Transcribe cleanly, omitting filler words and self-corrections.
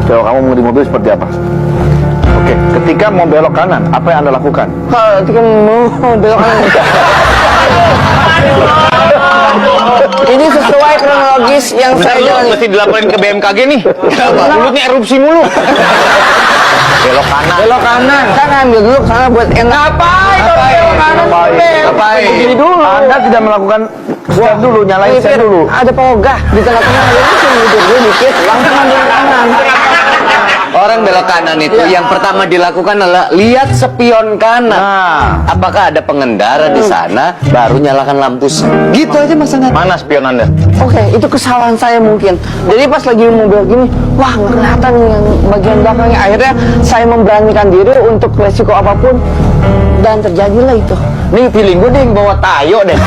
Kalau kamu mengemudi mobil seperti apa? Oke, ketika mau belok kanan, apa yang Anda lakukan? Ketika mau belok kanan. Ini sesuai kronologis yang saya jalani. Mesti dilaporin ke BMKG nih. Mulutnya erupsi mulu. Belok kanan. Belok kanan. Saya ngambil dulu ke sana buat enak. Ngapain kalau belok kanan? Ngapain? Begini dulu. Anda tidak melakukan stop dulu, nyalain sen dulu. Ada pogah di tengah-tengah. Langsung mundur dulu dikit. Langsung ambil kanan. Orang belok kanan itu yang pertama dilakukan adalah lihat spion kanan. Nah. Apakah ada pengendara di sana, baru nyalakan lampu. Gitu aja masalahnya. Mana spion Anda? Oke, itu kesalahan saya mungkin. Jadi pas lagi mau belok gini, wah nggak kelihatan nih yang bagian belakangnya. Akhirnya saya memberanikan diri untuk resiko apapun, dan terjadilah itu. Nih feeling gue deh bawa tayo deh.